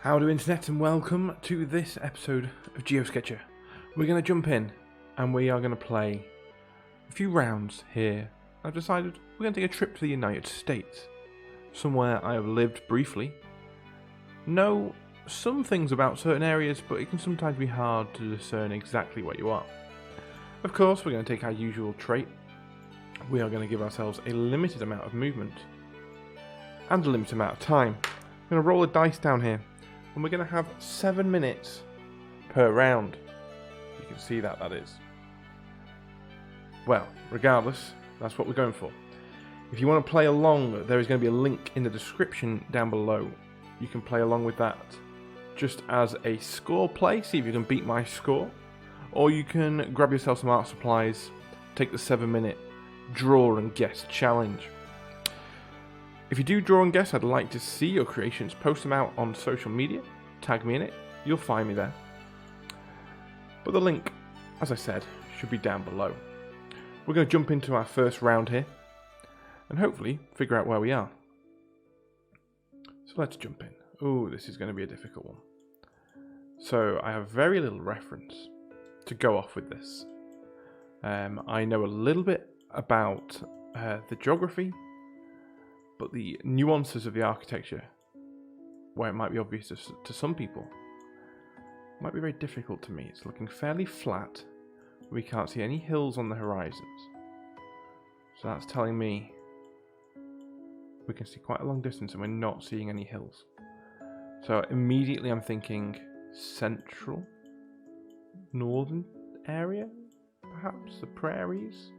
Howdy Internet, and welcome to this episode of GeoSketchr. We're going to jump in and we are going to play a few rounds here. I've decided we're going to take a trip to the United States, somewhere I have lived briefly. Know some things about certain areas, but it can sometimes be hard to discern exactly where you are. Of course, we're going to take our usual trait. We are going to give ourselves a limited amount of movement and a limited amount of time. I'm going to roll a dice down here, and we're going to have 7 minutes per round. You can see that is. Well, regardless, that's what we're going for. If you want to play along, there is going to be a link in the description down below. You can play along with that just as a score play, see if you can beat my score. Or you can grab yourself some art supplies, take the 7-minute draw and guess challenge. If you do draw and guess, I'd like to see your creations. Post them out on social media, tag me in it, you'll find me there. But the link, as I said, should be down below. We're going to jump into our first round here, and hopefully figure out where we are. So let's jump in. Oh, this is going to be a difficult one. So I have very little reference to go off with this. I know a little bit about the geography, but the nuances of the architecture, where it might be obvious to some people, might be very difficult to me. It's looking fairly flat. We can't see any hills on the horizons. So that's telling me we can see quite a long distance and we're not seeing any hills. So immediately I'm thinking central, northern area, perhaps the prairies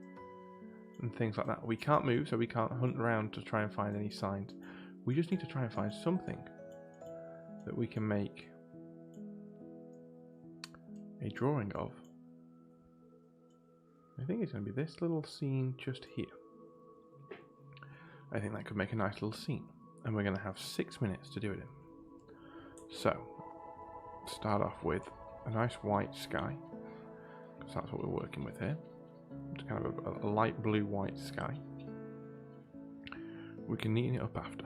and things like that. We can't move, so we can't hunt around to try and find any signs. We just need to try and find something that we can make a drawing of. I think it's going to be this little scene just here. I think that could make a nice little scene, and we're going to have 6 minutes to do it in. So, start off with a nice white sky, because that's what we're working with here. It's kind of a light blue white sky. We can neaten it up after.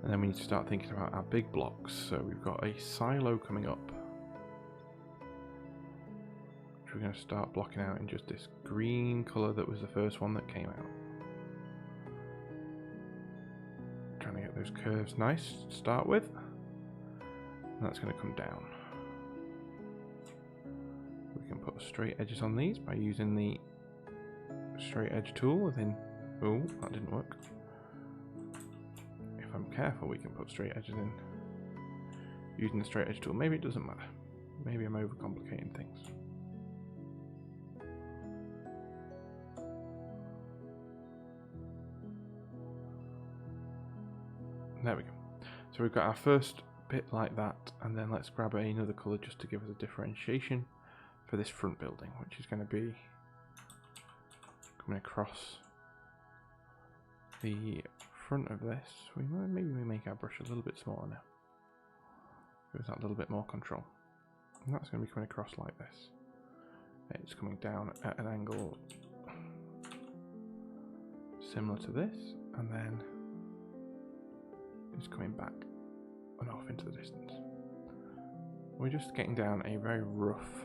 And then we need to start thinking about our big blocks. So we've got a silo coming up, which we're going to start blocking out in just this green colour that was the first one that came out. Trying to get those curves nice to start with. And that's going to come down. We can put straight edges on these by using the straight edge tool within... Oh, that didn't work. If I'm careful, we can put straight edges in using the straight edge tool. Maybe it doesn't matter. Maybe I'm overcomplicating things. There we go. So we've got our first bit like that, and then let's grab another colour just to give us a differentiation for this front building, which is going to be coming across the front of this. Maybe we make our brush a little bit smaller now. Give us that little bit more control. And that's going to be coming across like this. It's coming down at an angle similar to this, and then it's coming back and off into the distance. We're just getting down a very rough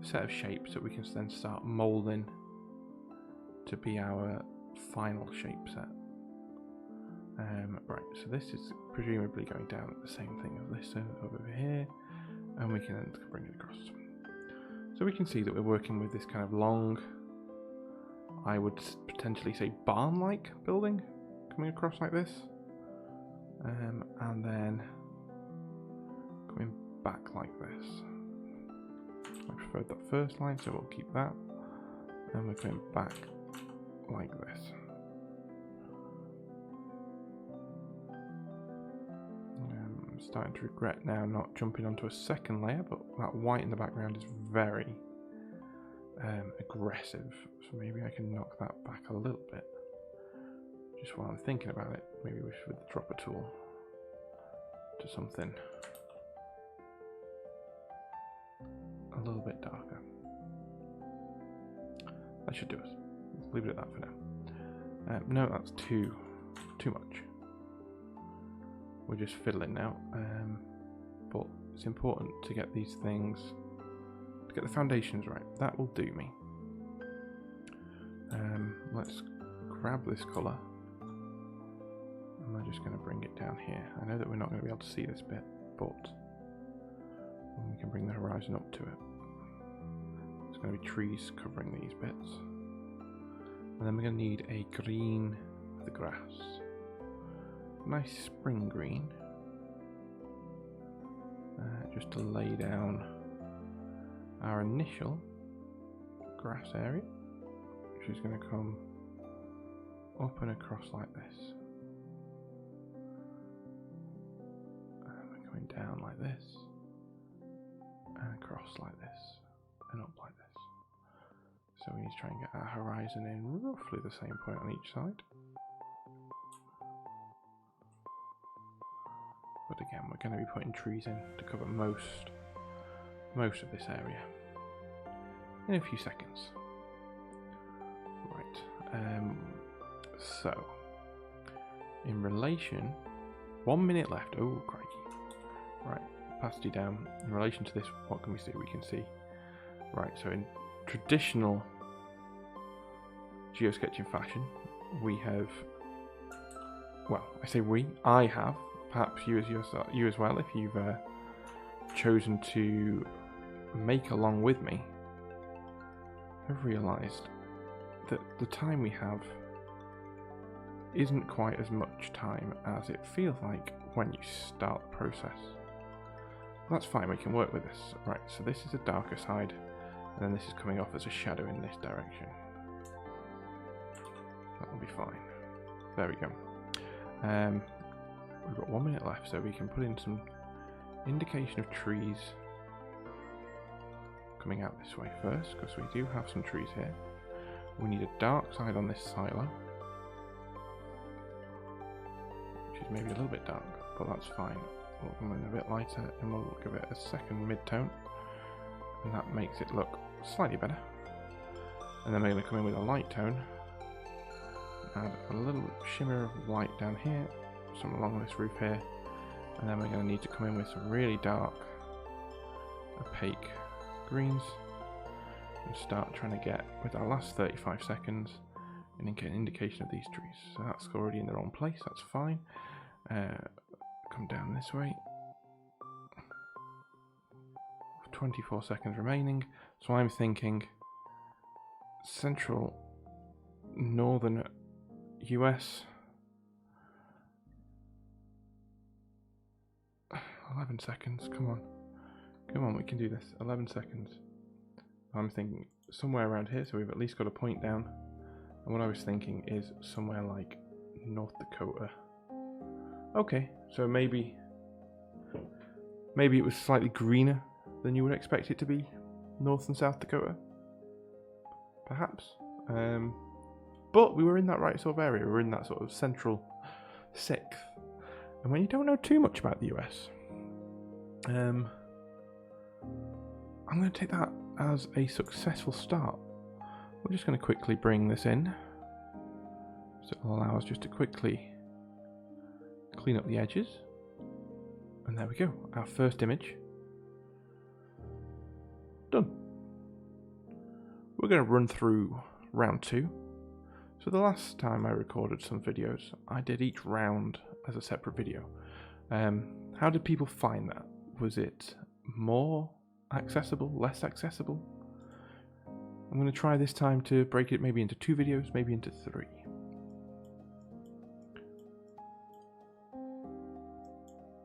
set of shapes that we can then start moulding to be our final shape set. Right, so this is presumably going down at the same thing as this over here, and we can then bring it across. So we can see that we're working with this kind of long, I would potentially say barn-like building coming across like this, and then coming back like this. I preferred that first line, so we'll keep that. And we're going back like this. I'm starting to regret now not jumping onto a second layer, but that white in the background is very aggressive. So maybe I can knock that back a little bit. Just while I'm thinking about it, maybe we should drop a tool to something a little bit darker. That should do us. Let's leave it at that for now. No, that's too much. we're just fiddling now. But it's important to get these things, to get the foundations right. That will do me. Let's grab this colour. And I'm just going to bring it down here. I know that we're not going to be able to see this bit, but we can bring the horizon up to it. There's going to be trees covering these bits. And then we're going to need a green for the grass. Nice spring green. Just to lay down our initial grass area, which is going to come up and across like this. And we're going down like this, and across like this, and up like this. So we need to try and get our horizon in roughly the same point on each side. But again, we're going to be putting trees in to cover most of this area in a few seconds. Right, so in relation, 1 minute left. Oh, crikey. Right, opacity down. In relation to this, what can we see? We can see, right, so in traditional geosketching fashion, we have, well, I say we, I have, perhaps you as well, if you've chosen to make along with me, I've realised that the time we have isn't quite as much time as it feels like when you start the process. That's fine, we can work with this. Right, so this is a darker side, and then this is coming off as a shadow in this direction. That'll be fine. There we go. We've got 1 minute left, so we can put in some indication of trees coming out this way first, because we do have some trees here. We need a dark side on this silo, which is maybe a little bit dark, but that's fine. We'll come in a bit lighter, and we'll give it a second mid-tone, and that makes it look slightly better. And then we're going to come in with a light tone, add a little shimmer of light down here, some along this roof here, and then we're going to need to come in with some really dark opaque greens and start trying to get, with our last 35 seconds, an indication of these trees. So that's already in the wrong place, that's fine. Come down this way. 24 seconds remaining, so I'm thinking central northern US. 11 seconds, come on, we can do this. 11 seconds. I'm thinking somewhere around here, so we've at least got a point down. And what I was thinking is somewhere like North Dakota. Okay, so maybe it was slightly greener than you would expect it to be, North and South Dakota, perhaps. But we were in that right sort of area. We were in that sort of central sixth. And when you don't know too much about the US, I'm going to take that as a successful start. We're just going to quickly bring this in, so it'll allow us just to quickly clean up the edges. And there we go, our first image done. We're going to run through round 2. So the last time I recorded some videos, I did each round as a separate video. How did people find that? Was it more accessible, less accessible? I'm going to try this time to break it maybe into 2 videos, maybe into 3.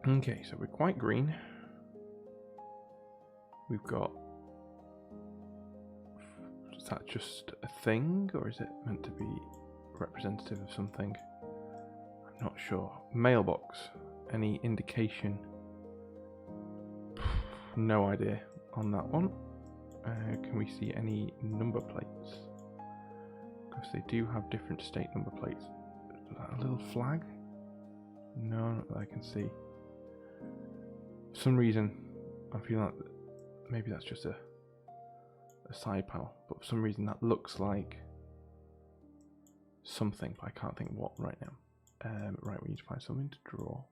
Okay, so we're quite green. We've got... Is that just a thing, or is it meant to be representative of something? I'm not sure. Mailbox. Any indication? No idea on that one. Can we see any number plates? Because they do have different state number plates. Is that a little flag? No, not that I can see. For some reason, I feel like maybe that's just a side panel, but for some reason that looks like something, but I can't think what right now. Right, we need to find something to draw.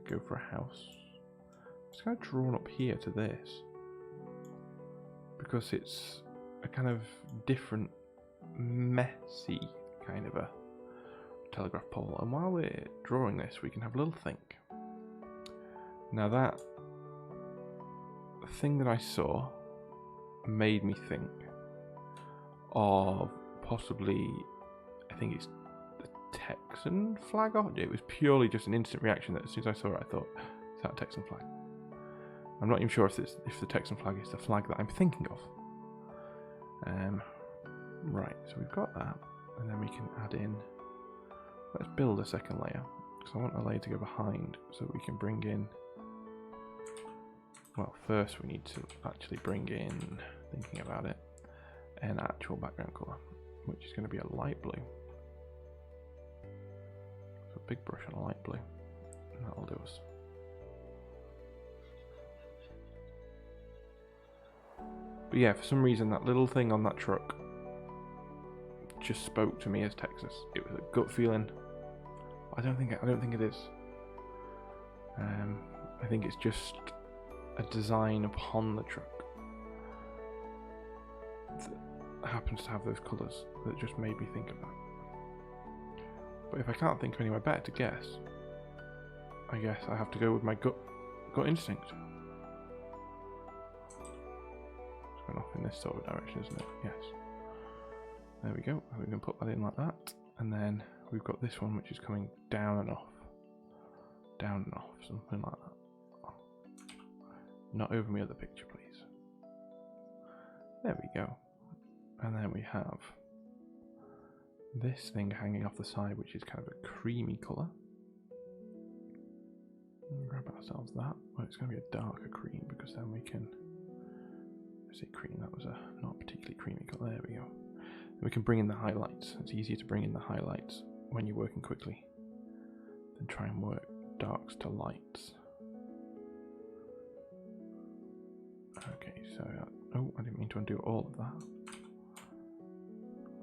go for a house. It's kind of drawn up here to this because it's a kind of different, messy kind of a telegraph pole. And while we're drawing this, we can have a little think. Now that thing that I saw made me think of possibly, I think it's the Texan flag. It was purely just an instant reaction that as soon as I saw it, I thought, is that a Texan flag? I'm not even sure if the Texan flag is the flag that I'm thinking of. Right, so we've got that, and then we can add in, let's build a second layer, because I want a layer to go behind, so we can bring in, well, first we need to actually bring in, thinking about it, an actual background colour, which is going to be a light blue. So a big brush on a light blue, and that'll do us. But yeah, for some reason that little thing on that truck just spoke to me as Texas. It was a gut feeling. I don't think it is. I think it's just a design upon the truck that happens to have those colours that just made me think of that. But if I can't think of anywhere better to guess, I guess I have to go with my gut instinct. It's going off in this sort of direction, isn't it? Yes. There we go. We can put that in like that, and then we've got this one which is coming down and off, something like that. Not over my other picture, please. There we go. And then we have this thing hanging off the side, which is kind of a creamy colour. Grab ourselves that. Well, it's going to be a darker cream because then we can. I say cream. That was a not particularly creamy colour. There we go. We can bring in the highlights. It's easier to bring in the highlights when you're working quickly than try and work darks to lights. Okay, so oh, I didn't mean to undo all of that.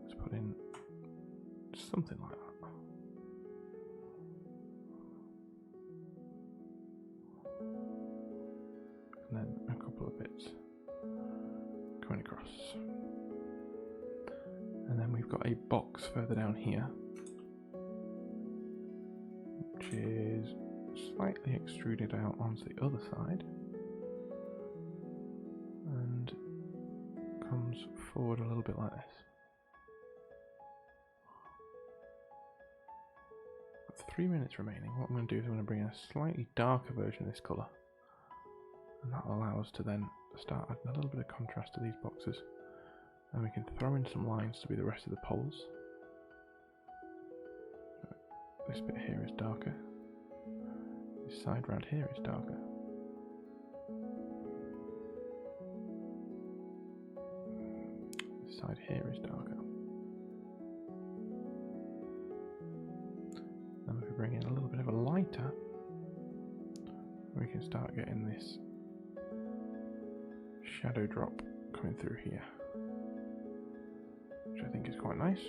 Let's put in something like that. And then a couple of bits going across. And then we've got a box further down here, which is slightly extruded out onto the other side and comes forward a little bit like this. With 3 minutes remaining, what I'm going to do is I'm going to bring in a slightly darker version of this colour, and that will allow us to then start adding a little bit of contrast to these boxes. And we can throw in some lines to be the rest of the poles. This bit here is darker. This side round here is darker. This side here is darker. And if we bring in a little bit of a lighter, we can start getting this shadow drop coming through here, which I think is quite nice.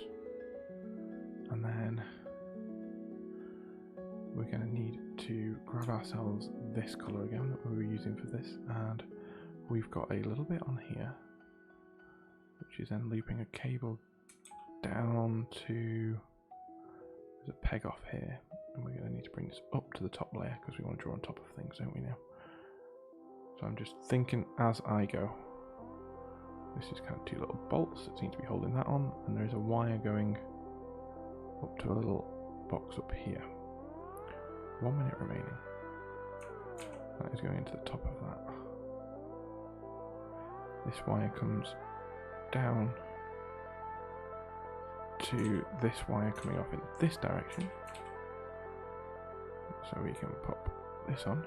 And then we're going to need to grab ourselves this colour again that we were using for this, and we've got a little bit on here which is then looping a cable down to, there's a peg off here, and we're going to need to bring this up to the top layer because we want to draw on top of things, don't we now? So I'm just thinking as I go. This is kind of two little bolts that seem to be holding that on, and there is a wire going up to a little box up here. 1 minute remaining. That is going into the top of that. This wire comes down to this wire coming off in this direction. So we can pop this on.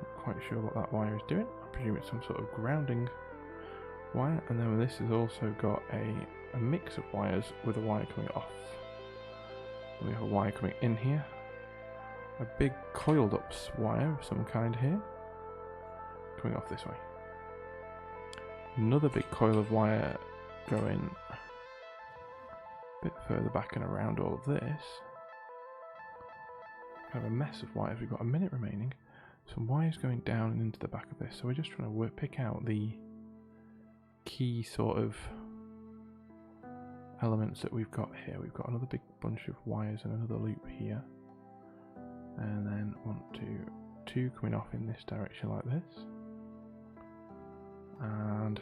Not quite sure what that wire is doing. I presume it's some sort of grounding wire, and then this has also got a mix of wires with a wire coming off. We have a wire coming in here, a big coiled up wire of some kind here, coming off this way. Another big coil of wire going a bit further back and around all of this. kind of a mess of wires. We've got a minute remaining. Some wires going down and into the back of this. So we're just trying to pick out the key sort of elements that we've got here. We've got another big bunch of wires and another loop here. And then 1, 2 coming off in this direction like this. And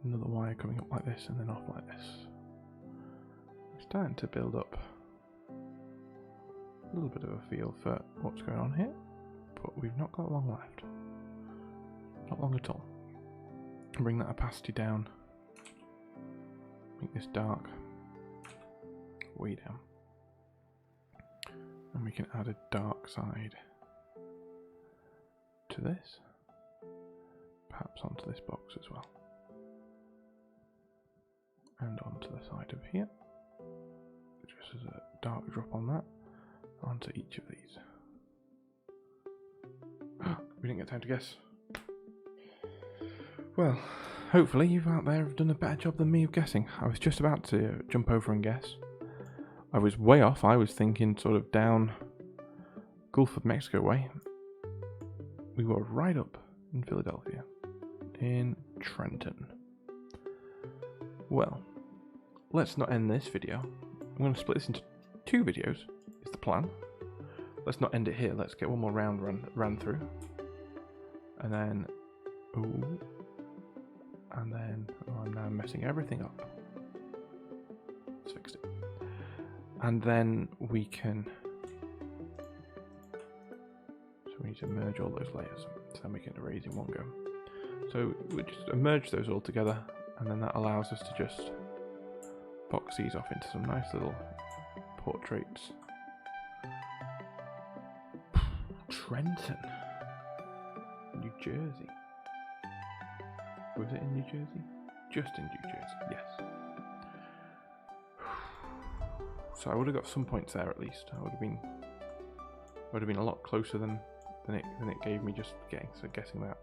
another wire coming up like this and then off like this. We're starting to build up a little bit of a feel for what's going on here, but we've not got long left. Not long at all. Bring that opacity down. Make this dark. Way down. And we can add a dark side to this. Perhaps onto this box as well. And onto the side of here. Just as a dark drop on that. Onto each of these. We didn't get time to guess. Well, hopefully you out there have done a better job than me of guessing. I was just about to jump over and guess. I was way off. I was thinking sort of down Gulf of Mexico way. We were right up in Philadelphia. In Trenton. Well, let's not end this video. I'm going to split this into 2 videos. Is the plan. Let's not end it here. Let's get one more round ran through, and then I'm now messing everything up. Let's fix it, and then we can. So we need to merge all those layers, so then we can erase in one go. So we just merge those all together, and then that allows us to just box these off into some nice little portraits. Trenton, New Jersey. Was it in New Jersey? Just in New Jersey, yes. So I would have got some points there at least. I would have been a lot closer than it gave me just guessing that.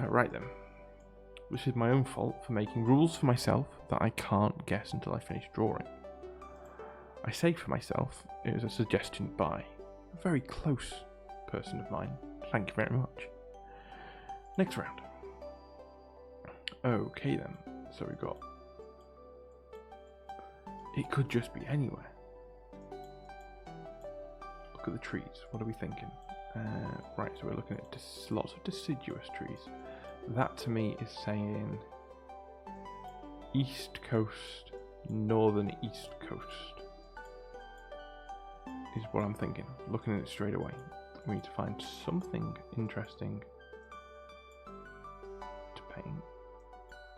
Right then. Which is my own fault for making rules for myself that I can't guess until I finish drawing. I say for myself, it was a suggestion by a very close person of mine. Thank you very much. Next round. Okay then, so we've got... It could just be anywhere. Look at the trees, what are we thinking? Right, so we're looking at lots of deciduous trees. That to me is saying East Coast, Northern East Coast. Is what I'm thinking. Looking at it straight away. We need to find something interesting to paint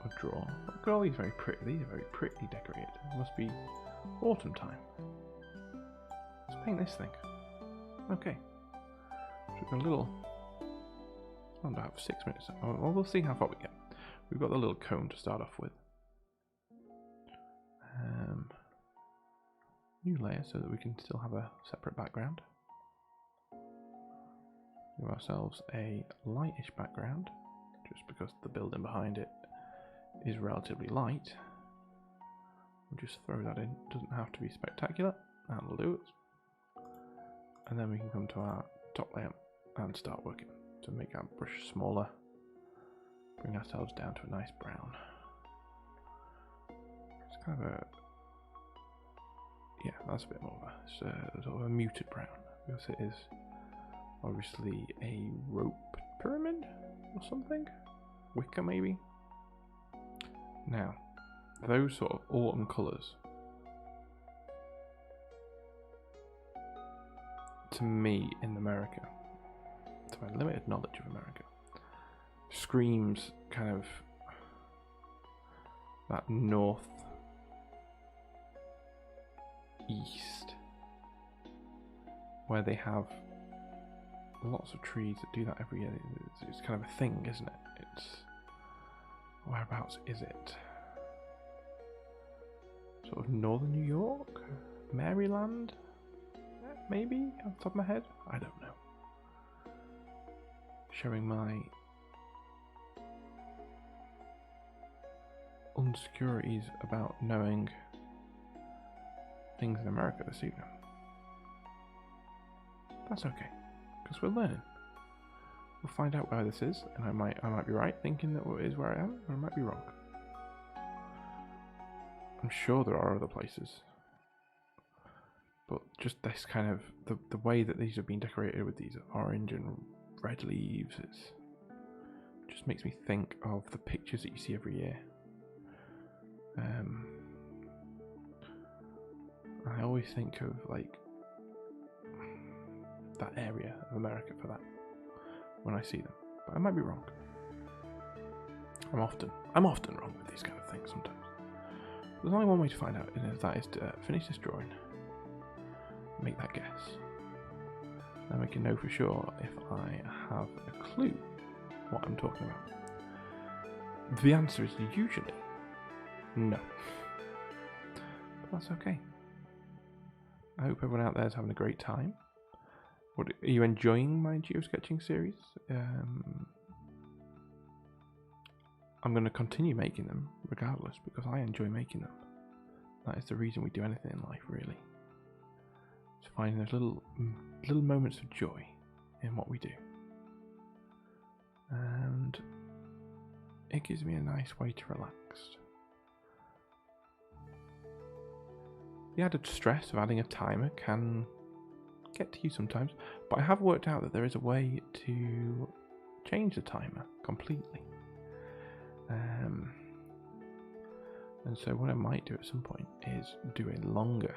or draw. Look at all these very pretty. These are very prettily decorated. It must be autumn time. Let's paint this thing. Okay. So we've got a little. About 6 minutes. Well, we'll see how far we get. We've got the little cone to start off with. New layer so that we can still have a separate background. Give ourselves a lightish background, just because the building behind it is relatively light. We'll just throw that in. Doesn't have to be spectacular. That'll do it. And then we can come to our top layer and start working. To make our brush smaller, bring ourselves down to a nice brown. It's kind of a, yeah, that's a bit more of a sort of a muted brown, because it is obviously a rope pyramid or something, wicker maybe. Now, those sort of autumn colours, to me in America, to my limited knowledge of America, screams kind of that north east, where they have lots of trees that do that every year. It's kind of a thing, isn't it? It's whereabouts is it? Sort of northern New York, Maryland, maybe off the top of my head. I don't know. Showing my insecurities about knowing things in America this evening. That's okay, because we're learning. We'll find out where this is, and I might be right thinking that it is where I am, or I might be wrong. I'm sure there are other places, but just this kind of the way that these have been decorated with these orange and red leaves, just makes me think of the pictures that you see every year. I always think of like that area of America for that when I see them, but I might be wrong. I'm often wrong with these kind of things sometimes. There's only one way to find out, and that is to finish this drawing, make that guess. Then we can know for sure if I have a clue what I'm talking about. The answer is usually no. But that's okay. I hope everyone out there is having a great time. Are you enjoying my geosketching series? I'm going to continue making them regardless because I enjoy making them. That is the reason we do anything in life, really. It's finding those little moments of joy in what we do. And it gives me a nice way to relax. The added stress of adding a timer can get to you sometimes, but I have worked out that there is a way to change the timer completely. And so what I might do at some point is do a longer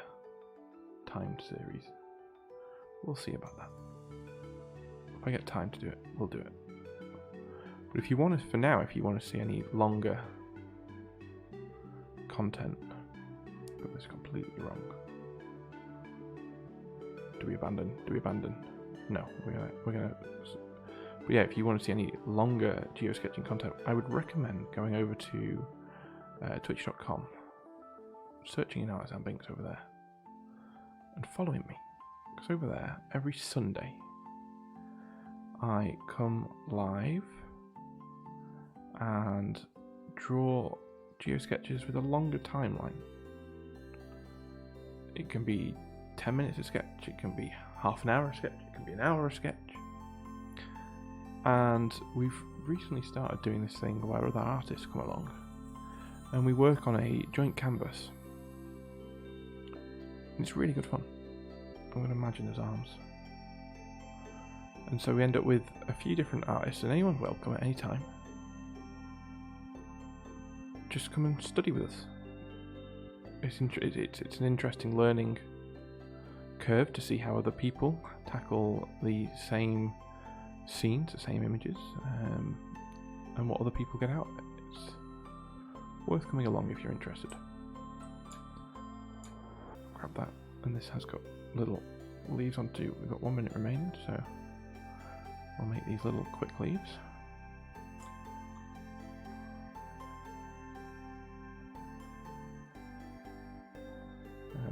timed series. We'll see about that. If I get time to do it, we'll do it. But if you want to, for now, if you want to see any longer content, I got this completely wrong. Do we abandon? No, we're gonna. But yeah, if you want to see any longer geosketching content, I would recommend going over to twitch.com, searching in ArtisanBinks over there, and following me. Because over there, every Sunday, I come live and draw geosketches with a longer timeline. It can be 10 minutes a sketch, it can be half an hour a sketch, it can be an hour a sketch. And we've recently started doing this thing where other artists come along and we work on a joint canvas. And it's really good fun. I'm going to imagine there's arms. And so we end up with a few different artists, and anyone's welcome at any time. Just come and study with us. It's an interesting learning curve to see how other people tackle the same scenes, the same images, and what other people get out of it. It's worth coming along if you're interested. Grab that, and this has got little leaves on too. We've got 1 minute remaining, so I'll make these little quick leaves.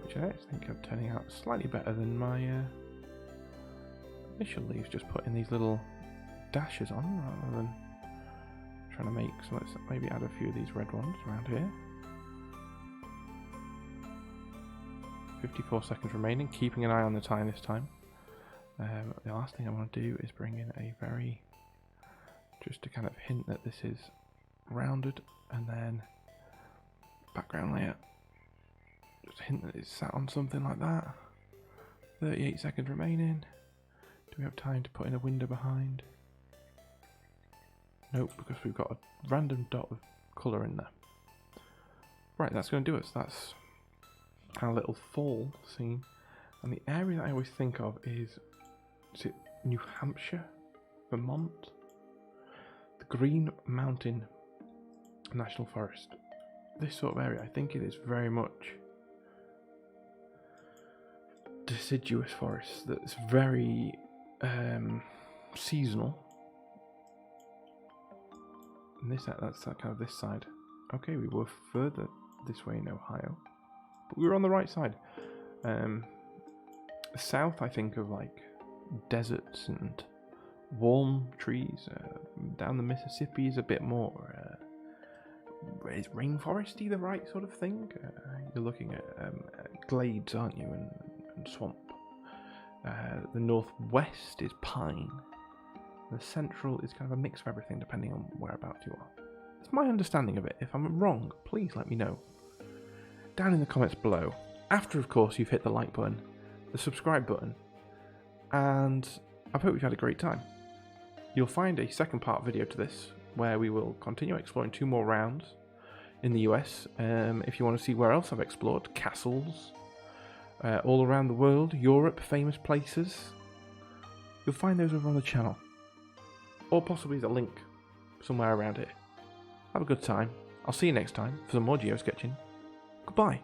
Which I think are turning out slightly better than my initial leaves, just putting these little dashes on rather than trying to make. So let's maybe add a few of these red ones around here. 54 seconds remaining, keeping an eye on the time this time. The last thing I want to do is bring in a very, just to kind of hint that this is rounded, and then background layer. Just hint that it's sat on something like that. 38 seconds remaining. Do we have time to put in a window behind? Nope, because we've got a random dot of colour in there. Right, that's going to do us. That's our little fall scene. And the area that I always think of is it New Hampshire? Vermont? The Green Mountain National Forest. This sort of area, I think it is very much deciduous forest that's very seasonal. And that's that kind of this side. Okay, we were further this way in Ohio, but we were on the right side. South, I think of like deserts and warm trees. Down the Mississippi is a bit more is rainforesty the right sort of thing? You're looking at glades, aren't you, and swamp. The northwest is pine. The central is kind of a mix of everything, depending on whereabouts you are. It's my understanding of it. If I'm wrong, please let me know down in the comments below. After, of course, you've hit the like button, the subscribe button, and I hope you've had a great time. You'll find a second part video to this, where we will continue exploring 2 more rounds in the US. If you want to see where else I've explored, castles, all around the world, Europe, famous places, you'll find those over on the channel. Or possibly there's a link somewhere around here. Have a good time. I'll see you next time for some more geosketching. Goodbye.